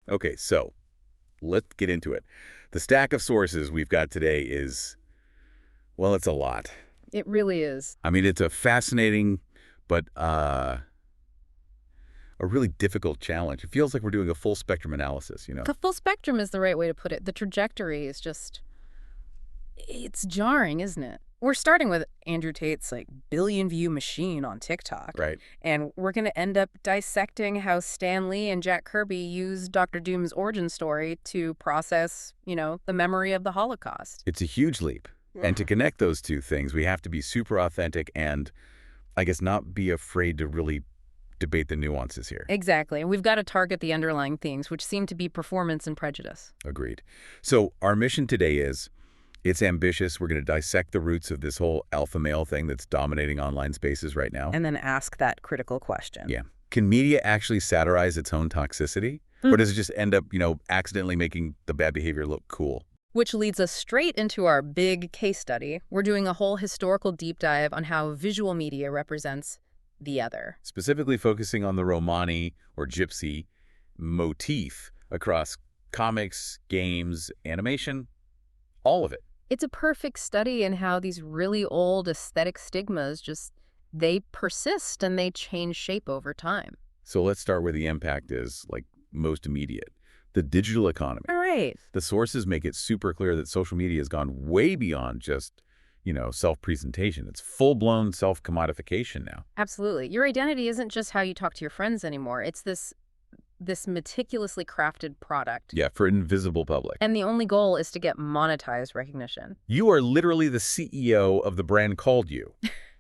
Okay, so let's get into it. The stack of sources we've got today is, well, it's a lot. It really is. I mean, it's a fascinating but a really difficult challenge. It feels like we're doing a full spectrum analysis, you know? The full spectrum is the right way to put it. The trajectory is just, it's jarring, isn't it? We're starting with Andrew Tate's billion view machine on TikTok. Right. And we're going to end up dissecting how Stan Lee and Jack Kirby used Dr. Doom's origin story to process, the memory of the Holocaust. It's a huge leap. And to connect those two things, we have to be super authentic and, I guess, not be afraid to really debate the nuances here. Exactly. And we've got to target the underlying themes, which seem to be performance and prejudice. Agreed. So our mission today is, it's ambitious. We're going to dissect the roots of this whole alpha male thing that's dominating online spaces right now. And then ask that critical question. Yeah. Can media actually satirize its own toxicity? Or does it just end up, accidentally making the bad behavior look cool? Which leads us straight into our big case study. We're doing a whole historical deep dive on how visual media represents the other. Specifically focusing on the Romani or gypsy motif across comics, games, animation, all of it. It's a perfect study in how these really old aesthetic stigmas they persist and they change shape over time. So let's start where the impact is, most immediate. The digital economy. All right. The sources make it super clear that social media has gone way beyond just, self-presentation. It's full-blown self-commodification now. Absolutely. Your identity isn't just how you talk to your friends anymore. It's this meticulously crafted product. Yeah, for invisible public. And the only goal is to get monetized recognition. You are literally the CEO of the brand called you.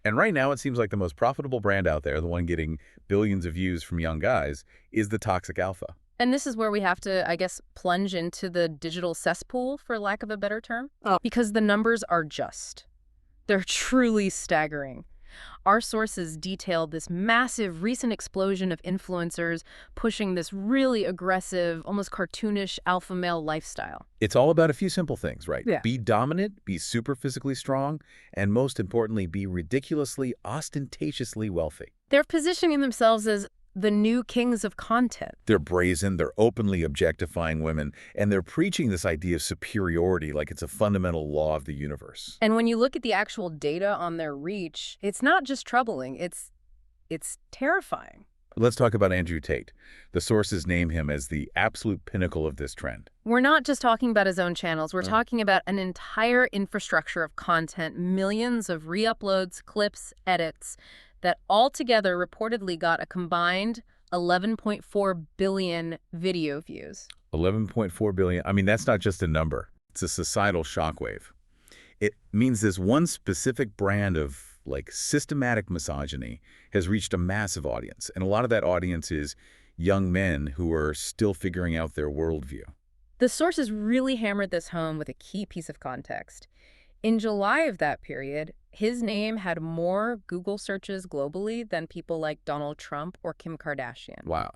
And right now, it seems like the most profitable brand out there, the one getting billions of views from young guys, is the toxic alpha. And this is where we have to, I guess, plunge into the digital cesspool, for lack of a better term. Because the numbers are they're truly staggering. Our sources detailed this massive recent explosion of influencers pushing this really aggressive, almost cartoonish alpha male lifestyle. It's all about a few simple things, right? Yeah. Be dominant, be super physically strong, and most importantly, be ridiculously, ostentatiously wealthy. They're positioning themselves as the new kings of content. They're brazen, they're openly objectifying women, and they're preaching this idea of superiority like it's a fundamental law of the universe. And when you look at the actual data on their reach, it's not just troubling, it's terrifying. Let's talk about Andrew Tate. The sources name him as the absolute pinnacle of this trend. We're not just talking about his own channels. We're talking about an entire infrastructure of content, millions of re-uploads, clips, edits, that altogether reportedly got a combined 11.4 billion video views. 11.4 billion. I mean, that's not just a number. It's a societal shockwave. It means this one specific brand of, systematic misogyny has reached a massive audience. And a lot of that audience is young men who are still figuring out their worldview. The sources really hammered this home with a key piece of context. In July of that period, his name had more Google searches globally than people like Donald Trump or Kim Kardashian. Wow.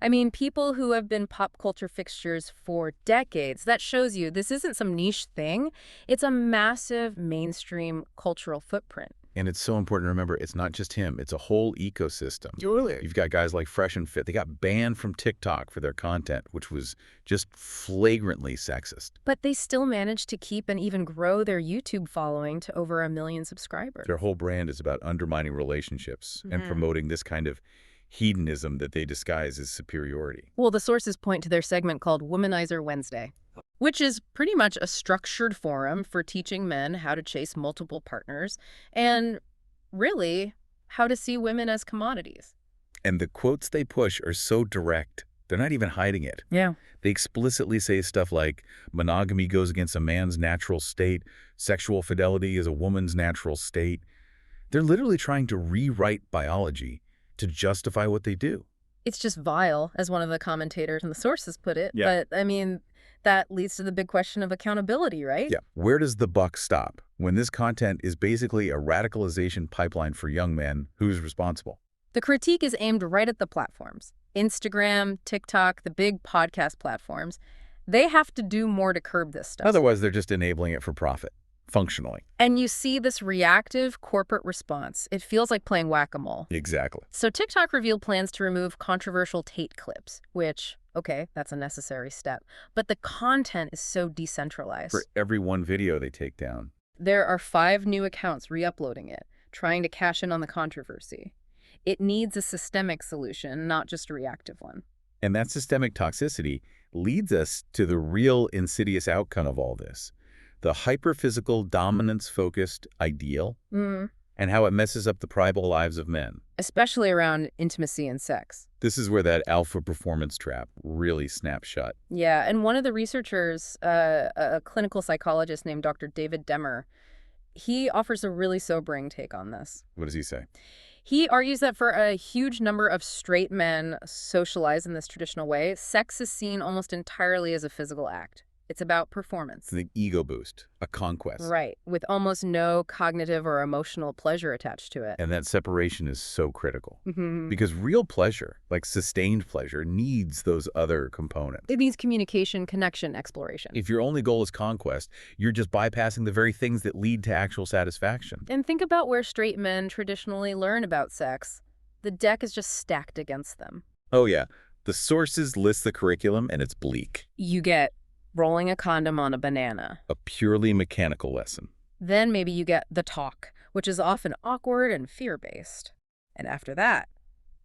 I mean, people who have been pop culture fixtures for decades. That shows you this isn't some niche thing. It's a massive mainstream cultural footprint. And it's so important to remember, it's not just him. It's a whole ecosystem. Really? You've got guys like Fresh and Fit. They got banned from TikTok for their content, which was just flagrantly sexist. But they still managed to keep and even grow their YouTube following to over 1 million subscribers. Their whole brand is about undermining relationships and promoting this kind of hedonism that they disguise as superiority. Well, the sources point to their segment called Womanizer Wednesday, which is pretty much a structured forum for teaching men how to chase multiple partners and, really, how to see women as commodities. And the quotes they push are so direct, they're not even hiding it. Yeah. They explicitly say stuff like, monogamy goes against a man's natural state, sexual fidelity is a woman's natural state. They're literally trying to rewrite biology to justify what they do. It's just vile, as one of the commentators and the sources put it. Yeah. But, I mean, that leads to the big question of accountability, right? Yeah. Where does the buck stop? When this content is basically a radicalization pipeline for young men, who's responsible? The critique is aimed right at the platforms. Instagram, TikTok, the big podcast platforms. They have to do more to curb this stuff. Otherwise, they're just enabling it for profit, functionally. And you see this reactive corporate response. It feels like playing whack-a-mole. Exactly. So TikTok revealed plans to remove controversial Tate clips, which, Okay, that's a necessary step. But the content is so decentralized. For every one video they take down. There are 5 new accounts re-uploading it, trying to cash in on the controversy. It needs a systemic solution, not just a reactive one. And that systemic toxicity leads us to the real insidious outcome of all this. The hyperphysical, dominance-focused ideal, and how it messes up the private lives of men. Especially around intimacy and sex. This is where that alpha performance trap really snaps shut. Yeah, and one of the researchers, a clinical psychologist named Dr. David Demmer, he offers a really sobering take on this. What does he say? He argues that for a huge number of straight men socialized in this traditional way, sex is seen almost entirely as a physical act. It's about performance. It's an ego boost, a conquest. Right, with almost no cognitive or emotional pleasure attached to it. And that separation is so critical. Mm-hmm. Because real pleasure, like sustained pleasure, needs those other components. It needs communication, connection, exploration. If your only goal is conquest, you're just bypassing the very things that lead to actual satisfaction. And think about where straight men traditionally learn about sex. The deck is just stacked against them. Oh yeah, the sources list the curriculum and it's bleak. You get rolling a condom on a banana. A purely mechanical lesson. Then maybe you get the talk, which is often awkward and fear-based. And after that,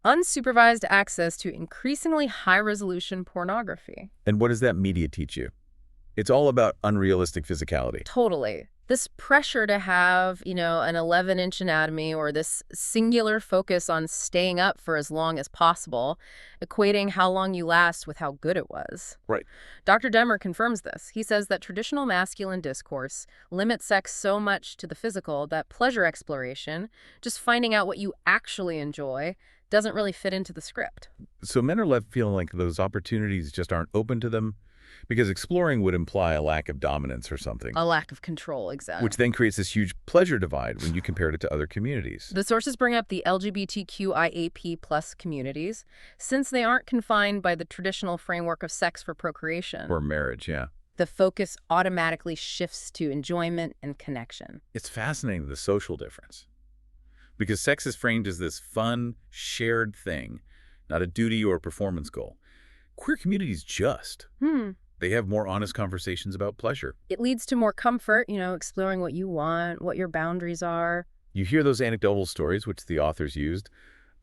unsupervised access to increasingly high-resolution pornography. And what does that media teach you? It's all about unrealistic physicality. Totally. This pressure to have, an 11-inch anatomy or this singular focus on staying up for as long as possible, equating how long you last with how good it was. Right. Dr. Demmer confirms this. He says that traditional masculine discourse limits sex so much to the physical that pleasure exploration, just finding out what you actually enjoy, doesn't really fit into the script. So men are left feeling like those opportunities just aren't open to them, because exploring would imply a lack of dominance or something. A lack of control, exactly. Which then creates this huge pleasure divide when you compare it to other communities. The sources bring up the LGBTQIAP+ communities, since they aren't confined by the traditional framework of sex for procreation. Or marriage, yeah. The focus automatically shifts to enjoyment and connection. It's fascinating, the social difference. Because sex is framed as this fun, shared thing, not a duty or a performance goal. Queer communities just. They have more honest conversations about pleasure. It leads to more comfort, exploring what you want, what your boundaries are. You hear those anecdotal stories, which the authors used,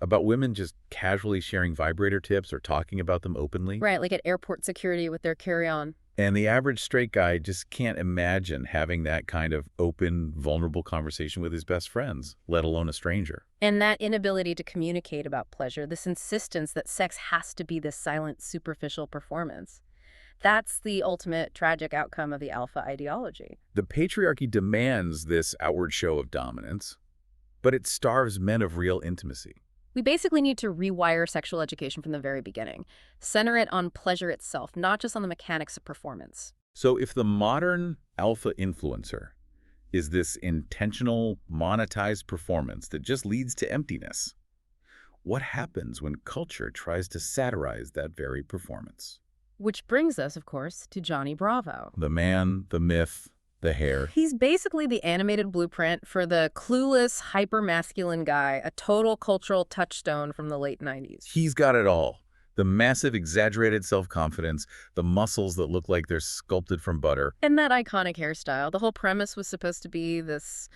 about women just casually sharing vibrator tips or talking about them openly. Right, like at airport security with their carry-on. And the average straight guy just can't imagine having that kind of open, vulnerable conversation with his best friends, let alone a stranger. And that inability to communicate about pleasure, this insistence that sex has to be this silent, superficial performance. That's the ultimate tragic outcome of the alpha ideology. The patriarchy demands this outward show of dominance, but it starves men of real intimacy. We basically need to rewire sexual education from the very beginning. Center it on pleasure itself, not just on the mechanics of performance. So if the modern alpha influencer is this intentional, monetized performance that just leads to emptiness, what happens when culture tries to satirize that very performance? Which brings us, of course, to Johnny Bravo. The man, the myth, the hair. He's basically the animated blueprint for the clueless, hyper-masculine guy, a total cultural touchstone from the late 90s. He's got it all. The massive, exaggerated self-confidence, the muscles that look like they're sculpted from butter. And that iconic hairstyle. The whole premise was supposed to be this,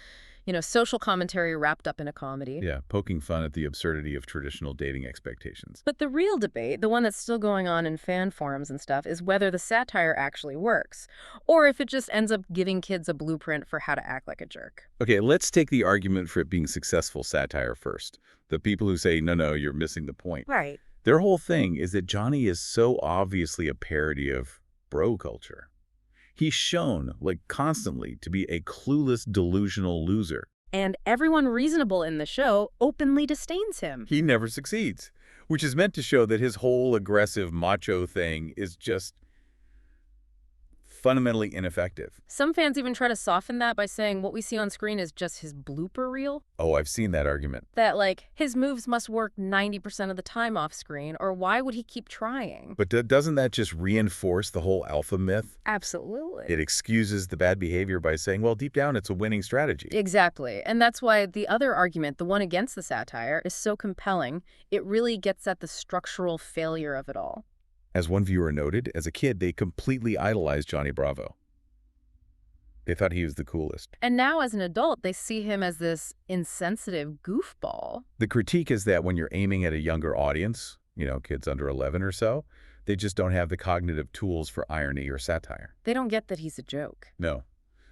social commentary wrapped up in a comedy. Yeah, poking fun at the absurdity of traditional dating expectations. But the real debate, the one that's still going on in fan forums and stuff, is whether the satire actually works, or if it just ends up giving kids a blueprint for how to act like a jerk. Okay, let's take the argument for it being successful satire first. The people who say, no, you're missing the point. Right. Their whole thing is that Johnny is so obviously a parody of bro culture. He's shown, constantly, to be a clueless, delusional loser. And everyone reasonable in the show openly disdains him. He never succeeds, which is meant to show that his whole aggressive macho thing is just fundamentally ineffective. Some fans even try to soften that by saying what we see on screen is just his blooper reel. Oh, I've seen that argument. That, his moves must work 90% of the time off screen, or why would he keep trying? But doesn't that just reinforce the whole alpha myth? Absolutely. It excuses the bad behavior by saying, well, deep down, it's a winning strategy. Exactly. And that's why the other argument, the one against the satire, is so compelling. It really gets at the structural failure of it all. As one viewer noted, as a kid, they completely idolized Johnny Bravo. They thought he was the coolest. And now as an adult, they see him as this insensitive goofball. The critique is that when you're aiming at a younger audience, kids under 11 or so, they just don't have the cognitive tools for irony or satire. They don't get that he's a joke. No.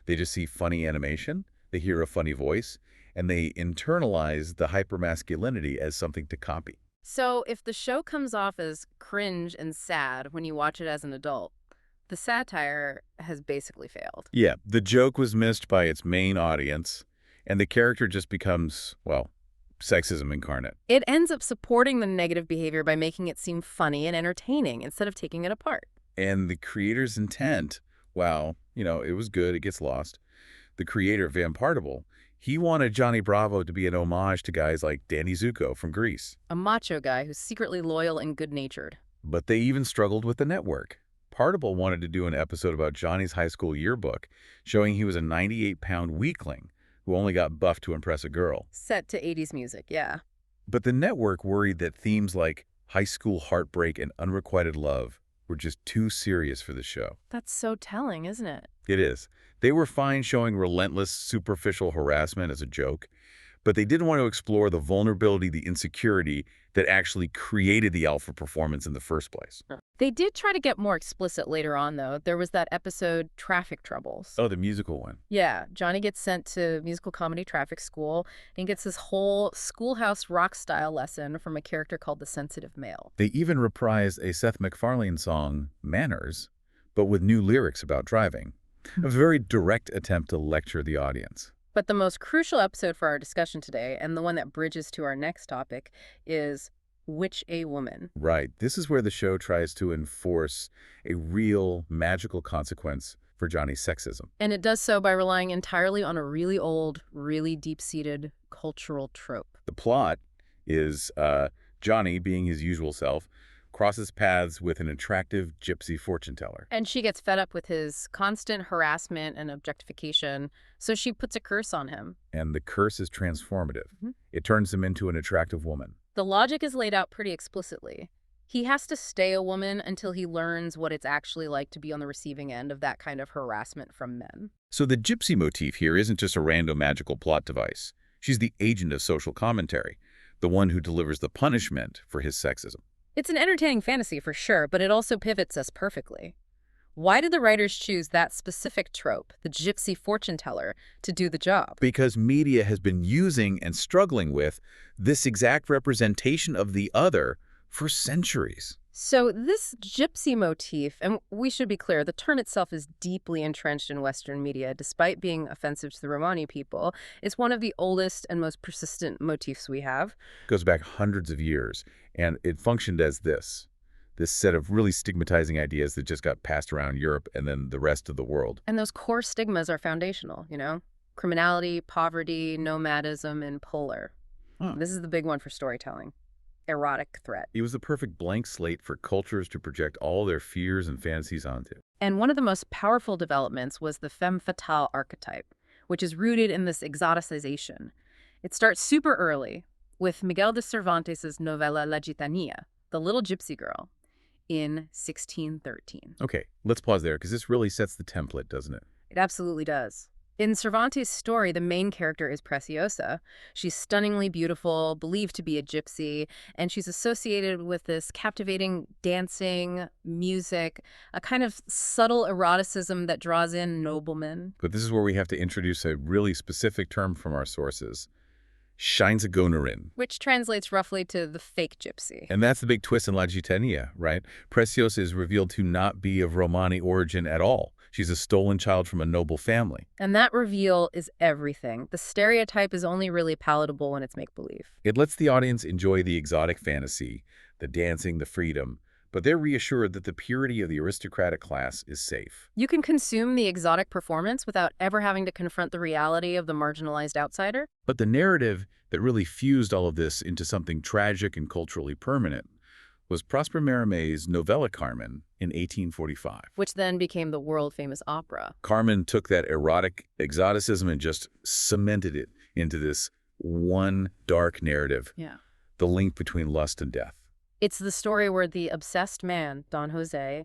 They just see funny animation, they hear a funny voice, and they internalize the hypermasculinity as something to copy. So if the show comes off as cringe and sad when you watch it as an adult, the satire has basically failed. Yeah, the joke was missed by its main audience, and the character just becomes, well, sexism incarnate. It ends up supporting the negative behavior by making it seem funny and entertaining instead of taking it apart. And the creator's intent, well, it was good, it gets lost. The creator, Van Partible, he wanted Johnny Bravo to be an homage to guys like Danny Zuko from Grease. A macho guy who's secretly loyal and good-natured. But they even struggled with the network. Partible wanted to do an episode about Johnny's high school yearbook, showing he was a 98-pound weakling who only got buffed to impress a girl. Set to 80s music, yeah. But the network worried that themes like high school heartbreak and unrequited love were just too serious for the show. That's so telling, isn't it? It is. They were fine showing relentless, superficial harassment as a joke, but they didn't want to explore the vulnerability, the insecurity that actually created the alpha performance in the first place. They did try to get more explicit later on, though. There was that episode, Traffic Troubles. Oh, the musical one. Yeah, Johnny gets sent to musical comedy traffic school and gets this whole schoolhouse rock-style lesson from a character called the Sensitive Male. They even reprised a Seth MacFarlane song, Manners, but with new lyrics about driving. A very direct attempt to lecture the audience. But the most crucial episode for our discussion today, and the one that bridges to our next topic, is Which a Woman? Right. This is where the show tries to enforce a real magical consequence for Johnny's sexism. And it does so by relying entirely on a really old, really deep-seated cultural trope. The plot is Johnny, being his usual self, crosses paths with an attractive gypsy fortune teller. And she gets fed up with his constant harassment and objectification, so she puts a curse on him. And the curse is transformative. It turns him into an attractive woman. The logic is laid out pretty explicitly. He has to stay a woman until he learns what it's actually like to be on the receiving end of that kind of harassment from men. So the gypsy motif here isn't just a random magical plot device. She's the agent of social commentary, the one who delivers the punishment for his sexism. It's an entertaining fantasy for sure, but it also pivots us perfectly. Why did the writers choose that specific trope, the gypsy fortune teller, to do the job? Because media has been using and struggling with this exact representation of the other for centuries. So this gypsy motif, and we should be clear, the term itself is deeply entrenched in Western media, despite being offensive to the Romani people. It's one of the oldest and most persistent motifs we have. It goes back hundreds of years, and it functioned as this set of really stigmatizing ideas that just got passed around Europe and then the rest of the world. And those core stigmas are foundational, criminality, poverty, nomadism, and polar. This is the big one for storytelling. Erotic threat. It was the perfect blank slate for cultures to project all their fears and fantasies onto. And one of the most powerful developments was the femme fatale archetype, which is rooted in this exoticization. It starts super early with Miguel de Cervantes' novella La Gitanilla, The Little Gypsy Girl, in 1613. Okay, let's pause there because this really sets the template, doesn't it? It absolutely does. In Cervantes' story, the main character is Preciosa. She's stunningly beautiful, believed to be a gypsy, and she's associated with this captivating dancing, music, a kind of subtle eroticism that draws in noblemen. But this is where we have to introduce a really specific term from our sources. Scheinsigonerin. Which translates roughly to the fake gypsy. And that's the big twist in La Gitanilla, right? Preciosa is revealed to not be of Romani origin at all. She's a stolen child from a noble family. And that reveal is everything. The stereotype is only really palatable when it's make-believe. It lets the audience enjoy the exotic fantasy, the dancing, the freedom, but they're reassured that the purity of the aristocratic class is safe. You can consume the exotic performance without ever having to confront the reality of the marginalized outsider. But the narrative that really fused all of this into something tragic and culturally permanent was Prosper Mérimée novella Carmen in 1845. Which then became the world-famous opera. Carmen took that erotic exoticism and just cemented it into this one dark narrative, Yeah. the link between lust and death. It's the story where the obsessed man, Don Jose,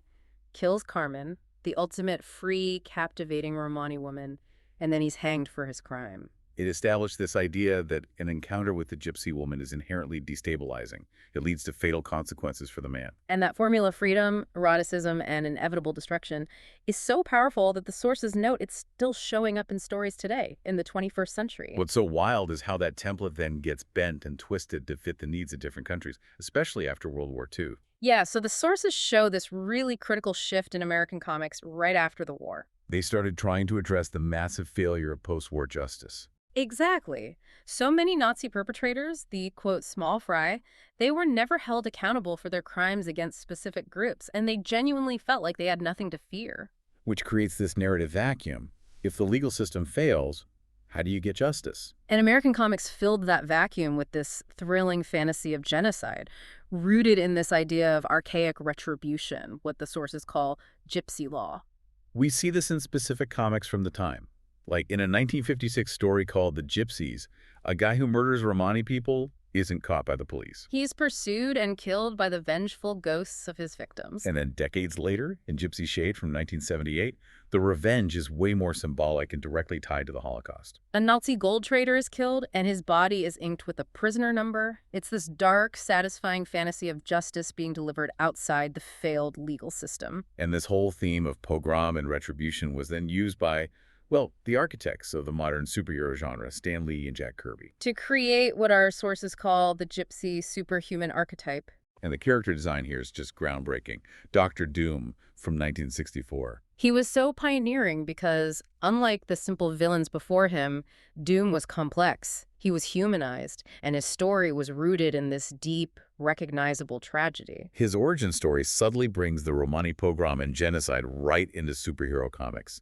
kills Carmen, the ultimate free, captivating Romani woman, and then he's hanged for his crime. It established this idea that an encounter with the gypsy woman is inherently destabilizing. It leads to fatal consequences for the man. And that formula, freedom, eroticism, and inevitable destruction, is so powerful that the sources note it's still showing up in stories today, in the 21st century. What's so wild is how that template then gets bent and twisted to fit the needs of different countries, especially after World War II. Yeah, so the sources show this really critical shift in American comics right after the war. They started trying to address the massive failure of post-war justice. Exactly. So many Nazi perpetrators, the quote small fry, they were never held accountable for their crimes against specific groups, and they genuinely felt like they had nothing to fear. Which creates this narrative vacuum. If the legal system fails, how do you get justice? And American comics filled that vacuum with this thrilling fantasy of genocide, rooted in this idea of archaic retribution, what the sources call gypsy law. We see this in specific comics from the time. Like in a 1956 story called The Gypsies, a guy who murders Romani people isn't caught by the police. He's pursued and killed by the vengeful ghosts of his victims. And then decades later, in Gypsy Shade from 1978, the revenge is way more symbolic and directly tied to the Holocaust. A Nazi gold trader is killed, and his body is inked with a prisoner number. It's this dark, satisfying fantasy of justice being delivered outside the failed legal system. And this whole theme of pogrom and retribution was then used by, well, the architects of the modern superhero genre, Stan Lee and Jack Kirby. To create what our sources call the gypsy superhuman archetype. And the character design here is just groundbreaking. Dr. Doom from 1964. He was so pioneering because, unlike the simple villains before him, Doom was complex. He was humanized, and his story was rooted in this deep, recognizable tragedy. His origin story subtly brings the Romani pogrom and genocide right into superhero comics.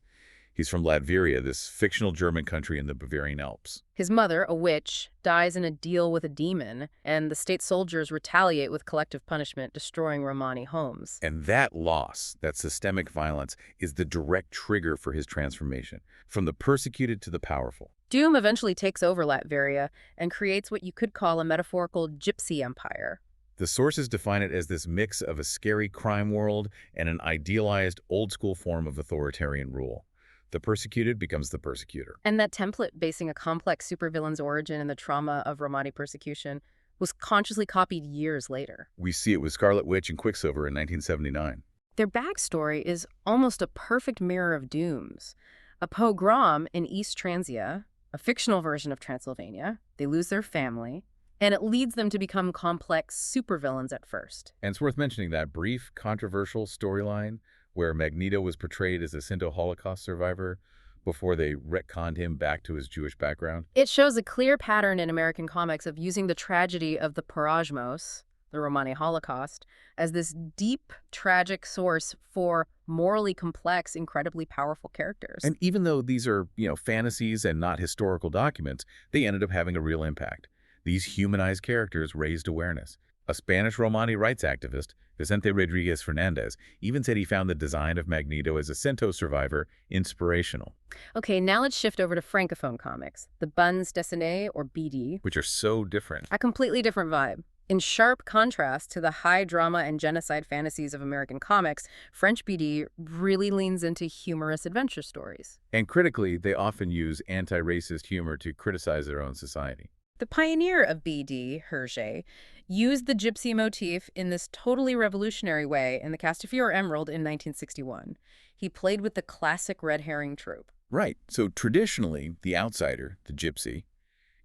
He's from Latveria, this fictional German country in the Bavarian Alps. His mother, a witch, dies in a deal with a demon, and the state soldiers retaliate with collective punishment, destroying Romani homes. And that loss, that systemic violence, is the direct trigger for his transformation, from the persecuted to the powerful. Doom eventually takes over Latveria and creates what you could call a metaphorical gypsy empire. The sources define it as this mix of a scary crime world and an idealized, old-school form of authoritarian rule. The persecuted becomes the persecutor. And that template, basing a complex supervillain's origin in the trauma of Romani persecution, was consciously copied years later. We see it with Scarlet Witch and Quicksilver in 1979. Their backstory is almost a perfect mirror of Doom's. A pogrom in East Transia, a fictional version of Transylvania, they lose their family, and it leads them to become complex supervillains at first. And it's worth mentioning that brief, controversial storyline where Magneto was portrayed as a Sinto Holocaust survivor before they retconned him back to his Jewish background. It shows a clear pattern in American comics of using the tragedy of the Parajmos, the Romani Holocaust, as this deep, tragic source for morally complex, incredibly powerful characters. And even though these are, fantasies and not historical documents, they ended up having a real impact. These humanized characters raised awareness. A Spanish Romani rights activist, Vicente Rodriguez Fernandez, even said he found the design of Magneto as a Sinto survivor inspirational. Okay, now let's shift over to Francophone comics, the bandes dessinées, or BD. Which are so different. A completely different vibe. In sharp contrast to the high drama and genocide fantasies of American comics, French BD really leans into humorous adventure stories. And critically, they often use anti-racist humor to criticize their own society. The pioneer of BD, Hergé, used the gypsy motif in this totally revolutionary way in the Castafiore Emerald in 1961. He played with the classic red herring trope. Right. So traditionally, the outsider, the gypsy,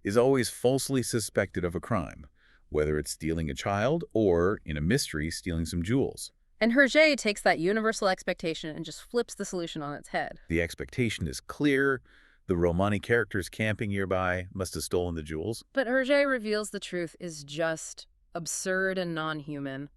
is always falsely suspected of a crime, whether it's stealing a child or, in a mystery, stealing some jewels. And Hergé takes that universal expectation and just flips the solution on its head. The expectation is clear. The Romani characters camping nearby must have stolen the jewels. But Hergé reveals the truth is just absurd and non-human.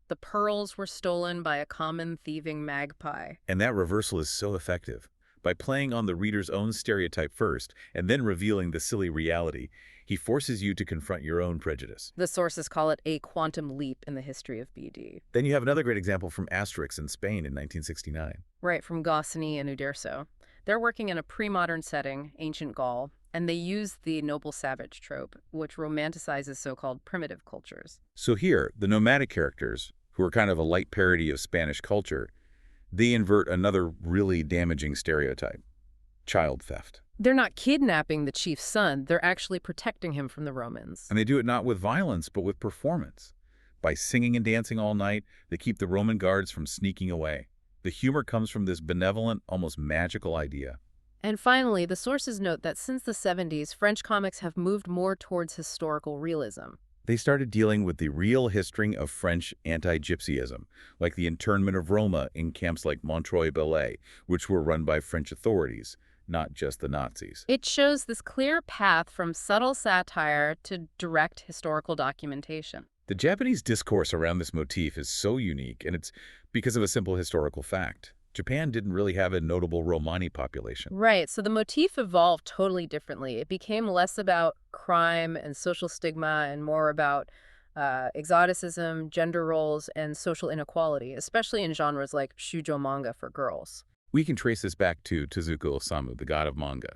The pearls were stolen by a common thieving magpie. And that reversal is so effective. By playing on the reader's own stereotype first and then revealing the silly reality, he forces you to confront your own prejudice. The sources call it a quantum leap in the history of BD. Then you have another great example from Asterix in Spain in 1969. Right, from Goscinny and Uderzo. They're working in a pre-modern setting, ancient Gaul, And they use the noble savage trope, which romanticizes so-called primitive cultures. So here, the nomadic characters, who are kind of a light parody of Spanish culture, they invert another really damaging stereotype: child theft. They're not kidnapping the chief's son, they're actually protecting him from the Romans. And they do it not with violence, but with performance. By singing and dancing all night, they keep the Roman guards from sneaking away. The humor comes from this benevolent, almost magical idea. And finally, the sources note that since the 70s, French comics have moved more towards historical realism. They started dealing with the real history of French anti-gypsyism, like the internment of Roma in camps like Montreuil-Bellay, which were run by French authorities, not just the Nazis. It shows this clear path from subtle satire to direct historical documentation. The Japanese discourse around this motif is so unique, and it's because of a simple historical fact. Japan didn't really have a notable Romani population. Right, so the motif evolved totally differently. It became less about crime and social stigma and more about exoticism, gender roles, and social inequality, especially in genres like shoujo manga for girls. We can trace this back to Tezuka Osamu, the god of manga.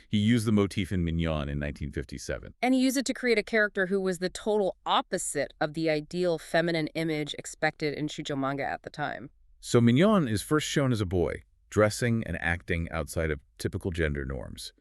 He used the motif in Mignon in 1957. And he used it to create a character who was the total opposite of the ideal feminine image expected in shoujo manga at the time. So Mignon is first shown as a boy, dressing and acting outside of typical gender norms.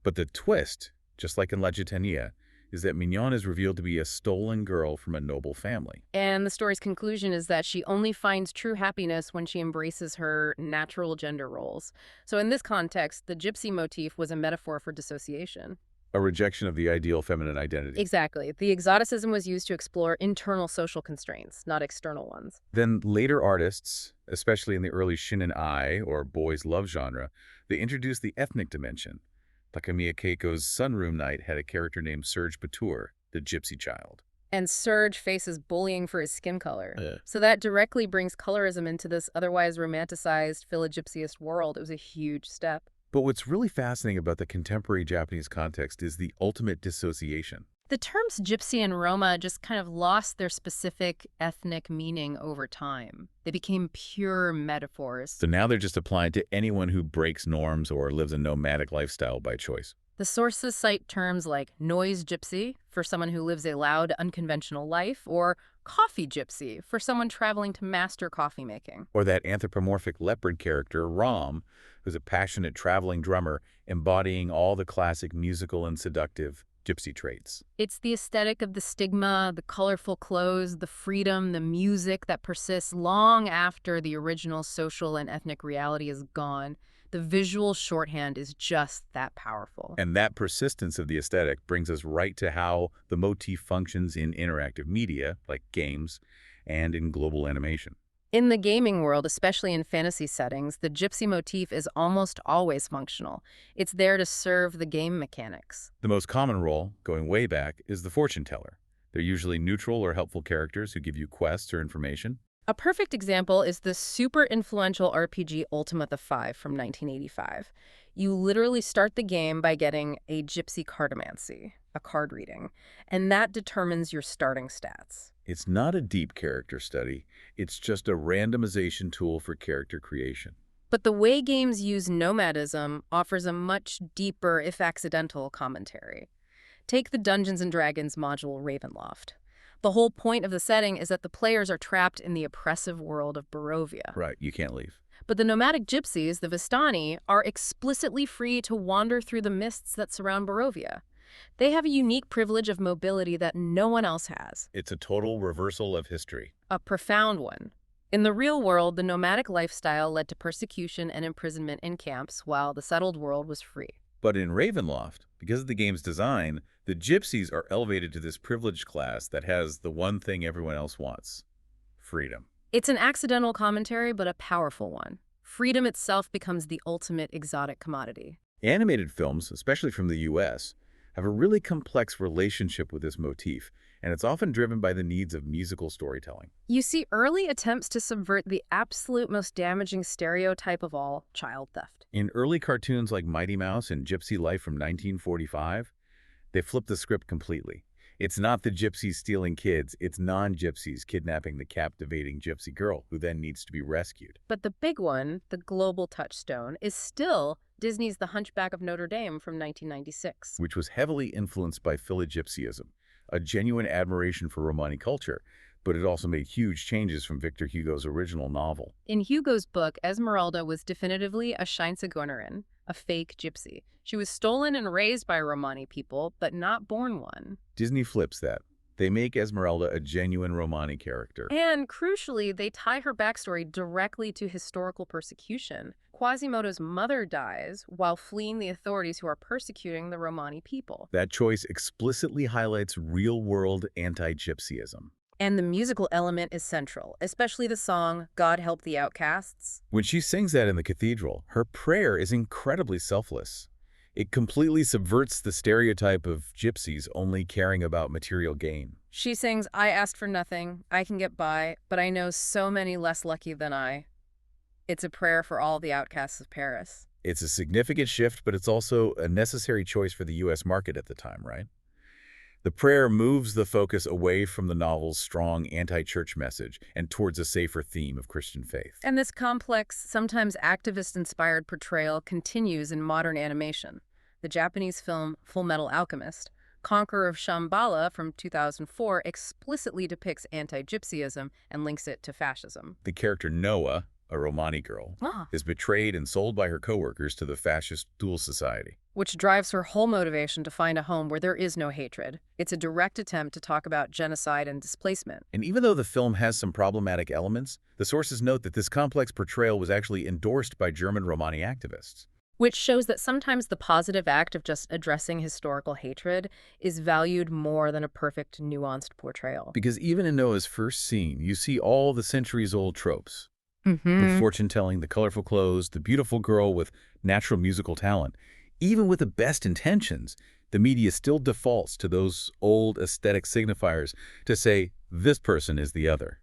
But the twist, just like in La Gitania, is that Mignon is revealed to be a stolen girl from a noble family. And the story's conclusion is that she only finds true happiness when she embraces her natural gender roles. So in this context, the gypsy motif was a metaphor for dissociation. A rejection of the ideal feminine identity. Exactly. The exoticism was used to explore internal social constraints, not external ones. Then later artists, especially in the early shinen ai, or boys' love genre, they introduced the ethnic dimension. Takamiya Keiko's Sunroom Night had a character named Serge Batour, the gypsy child. And Serge faces bullying for his skin color. So that directly brings colorism into this otherwise romanticized philogypsyist world. It was a huge step. But what's really fascinating about the contemporary Japanese context is the ultimate dissociation. The terms gypsy and Roma just kind of lost their specific ethnic meaning over time. They became pure metaphors. So now they're just applied to anyone who breaks norms or lives a nomadic lifestyle by choice. The sources cite terms like noise gypsy for someone who lives a loud, unconventional life, or coffee gypsy for someone traveling to master coffee making. Or that anthropomorphic leopard character, Ram, who's a passionate traveling drummer embodying all the classic musical and seductive gypsy traits. It's the aesthetic of the stigma, the colorful clothes, the freedom, the music that persists long after the original social and ethnic reality is gone. The visual shorthand is just that powerful. And that persistence of the aesthetic brings us right to how the motif functions in interactive media, like games, and in global animation. In the gaming world, especially in fantasy settings, the gypsy motif is almost always functional. It's there to serve the game mechanics. The most common role, going way back, is the fortune teller. They're usually neutral or helpful characters who give you quests or information. A perfect example is the super influential RPG Ultima the Five from 1985. You literally start the game by getting a gypsy cartomancy, a card reading, and that determines your starting stats. It's not a deep character study. It's just a randomization tool for character creation. But the way games use nomadism offers a much deeper, if accidental, commentary. Take the Dungeons & Dragons module Ravenloft. The whole point of the setting is that the players are trapped in the oppressive world of Barovia. Right, you can't leave. But the nomadic gypsies, the Vistani, are explicitly free to wander through the mists that surround Barovia. They have a unique privilege of mobility that no one else has. It's a total reversal of history. A profound one. In the real world, the nomadic lifestyle led to persecution and imprisonment in camps, while the settled world was free. But in Ravenloft, because of the game's design, the gypsies are elevated to this privileged class that has the one thing everyone else wants: freedom. It's an accidental commentary, but a powerful one. Freedom itself becomes the ultimate exotic commodity. Animated films, especially from the US, have a really complex relationship with this motif, and it's often driven by the needs of musical storytelling. You see early attempts to subvert the absolute most damaging stereotype of all, child theft. In early cartoons like Mighty Mouse and Gypsy Life from 1945, they flipped the script completely. It's not the gypsies stealing kids, it's non-gypsies kidnapping the captivating gypsy girl who then needs to be rescued. But the big one, the global touchstone, is still Disney's The Hunchback of Notre Dame from 1996. Which was heavily influenced by Philly-gypsyism, a genuine admiration for Romani culture, but it also made huge changes from Victor Hugo's original novel. In Hugo's book, Esmeralda was definitively a Scheinzigeunerin, a fake gypsy. She was stolen and raised by Romani people, but not born one. Disney flips that. They make Esmeralda a genuine Romani character. And crucially, they tie her backstory directly to historical persecution. Quasimodo's mother dies while fleeing the authorities who are persecuting the Romani people. That choice explicitly highlights real-world anti-gypsyism. And the musical element is central, especially the song, God Help the Outcasts. When she sings that in the cathedral, her prayer is incredibly selfless. It completely subverts the stereotype of gypsies only caring about material gain. She sings, I asked for nothing, I can get by, but I know so many less lucky than I. It's a prayer for all the outcasts of Paris. It's a significant shift, but it's also a necessary choice for the U.S. market at the time, right? The prayer moves the focus away from the novel's strong anti-church message and towards a safer theme of Christian faith. And this complex, sometimes activist-inspired portrayal continues in modern animation. The Japanese film Full Metal Alchemist, Conqueror of Shambhala from 2004, explicitly depicts anti-gypsyism and links it to fascism. The character Noah, a Romani girl, is betrayed and sold by her coworkers to the fascist Thule Society. Which drives her whole motivation to find a home where there is no hatred. It's a direct attempt to talk about genocide and displacement. And even though the film has some problematic elements, the sources note that this complex portrayal was actually endorsed by German Romani activists. Which shows that sometimes the positive act of just addressing historical hatred is valued more than a perfect, nuanced portrayal. Because even in Noah's first scene, you see all the centuries-old tropes. The fortune-telling, the colorful clothes, the beautiful girl with natural musical talent. Even with the best intentions, the media still defaults to those old aesthetic signifiers to say, this person is the other.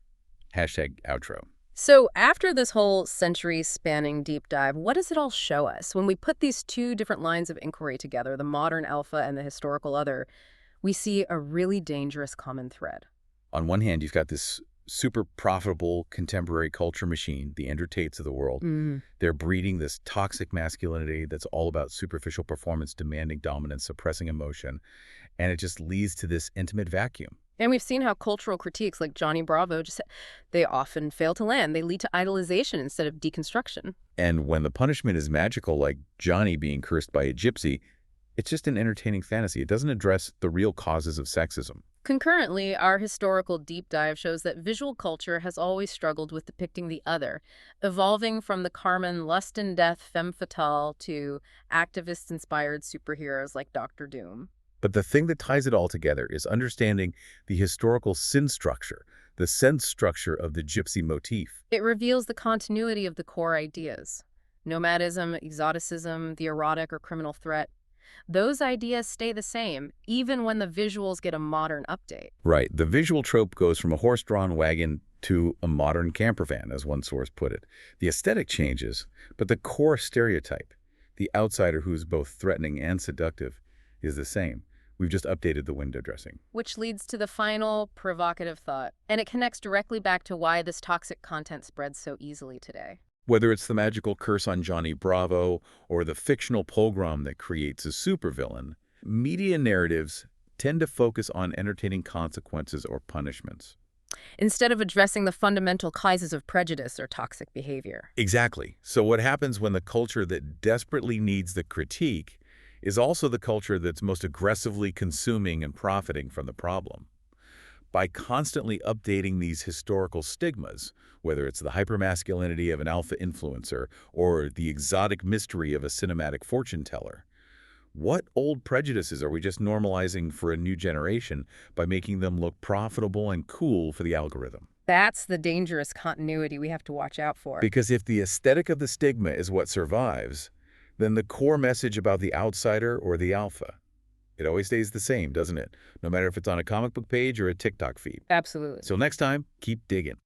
#outro. So after this whole century-spanning deep dive, what does it all show us? When we put these two different lines of inquiry together, the modern alpha and the historical other, we see a really dangerous common thread. On one hand, you've got this super profitable contemporary culture machine, the Andrew Tates of the world. They're breeding this toxic masculinity that's all about superficial performance, demanding dominance, suppressing emotion, and it just leads to this intimate vacuum. And we've seen how cultural critiques like Johnny Bravo, they often fail to land. They lead to idolization instead of deconstruction. And when the punishment is magical, like Johnny being cursed by a gypsy, it's just an entertaining fantasy. It doesn't address the real causes of sexism. Concurrently, our historical deep dive shows that visual culture has always struggled with depicting the other, evolving from the Carmen lust and death femme fatale to activist-inspired superheroes like Dr. Doom. But the thing that ties it all together is understanding the historical sin structure, the sense structure of the gypsy motif. It reveals the continuity of the core ideas. Nomadism, exoticism, the erotic or criminal threat. Those ideas stay the same, even when the visuals get a modern update. Right. The visual trope goes from a horse-drawn wagon to a modern camper van, as one source put it. The aesthetic changes, but the core stereotype, the outsider who's both threatening and seductive, is the same. We've just updated the window dressing. Which leads to the final provocative thought, and it connects directly back to why this toxic content spreads so easily today. Whether it's the magical curse on Johnny Bravo or the fictional pogrom that creates a supervillain, media narratives tend to focus on entertaining consequences or punishments. Instead of addressing the fundamental causes of prejudice or toxic behavior. Exactly. So what happens when the culture that desperately needs the critique is also the culture that's most aggressively consuming and profiting from the problem? By constantly updating these historical stigmas, whether it's the hypermasculinity of an alpha influencer or the exotic mystery of a cinematic fortune teller, what old prejudices are we just normalizing for a new generation by making them look profitable and cool for the algorithm? That's the dangerous continuity we have to watch out for. Because if the aesthetic of the stigma is what survives, then the core message about the outsider or the alpha, it always stays the same, doesn't it? No matter if it's on a comic book page or a TikTok feed. Absolutely. So next time, keep digging.